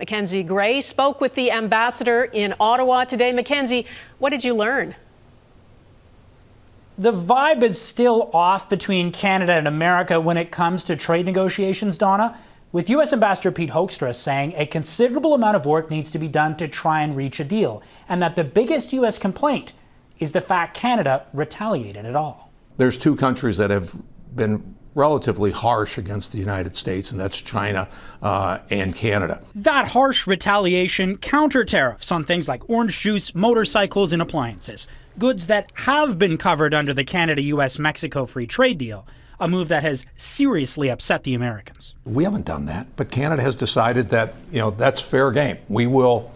Mackenzie Gray spoke with the ambassador in Ottawa today. Mackenzie, what did you learn? The vibe is still off between Canada and America when it comes to trade negotiations, Donna, with U.S. Ambassador Pete Hoekstra saying a considerable amount of work needs to be done to try and reach a deal, and that the biggest U.S. complaint is the fact Canada retaliated at all. There's two countries that have been relatively harsh against the United States, and that's China and Canada. That harsh retaliation counter tariffs on things like orange juice, motorcycles, and appliances, goods that have been covered under the Canada-US-Mexico free trade deal, a move that has seriously upset the Americans. We haven't done that, but Canada has decided that, that's fair game. We will,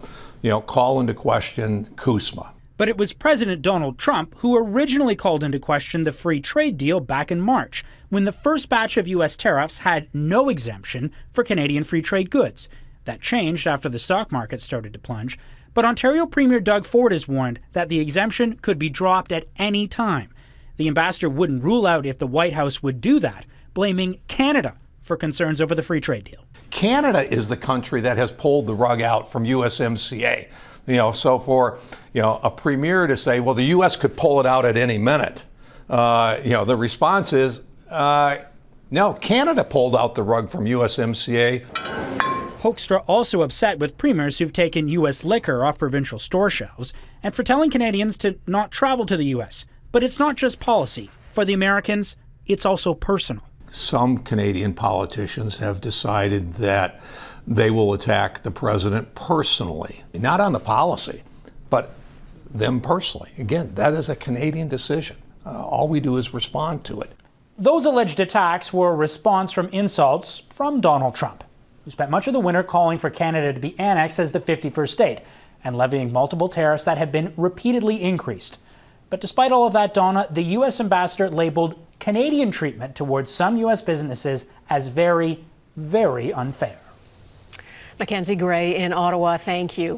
call into question CUSMA. But it was President Donald Trump who originally called into question the free trade deal back in March, when the first batch of U.S. tariffs had no exemption for Canadian free trade goods. That changed after the stock market started to plunge. But Ontario Premier Doug Ford has warned that the exemption could be dropped at any time. The ambassador wouldn't rule out if the White House would do that, blaming Canada for concerns over the free trade deal. Canada is the country that has pulled the rug out from USMCA. So for a premier to say, well, the U.S. could pull it out at any minute, the response is, no, Canada pulled out the rug from USMCA. Hoekstra also upset with premiers who've taken U.S. liquor off provincial store shelves and for telling Canadians to not travel to the U.S. But it's not just policy. For the Americans, it's also personal. Some Canadian politicians have decided that they will attack the president personally, not on the policy, but them personally. Again, that is a Canadian decision. All we do is respond to it. Those alleged attacks were a response from insults from Donald Trump, who spent much of the winter calling for Canada to be annexed as the 51st state and levying multiple tariffs that have been repeatedly increased. But despite all of that, Donna, the U.S. ambassador labeled Canadian treatment towards some U.S. businesses as very, very unfair. Mackenzie Gray in Ottawa, thank you.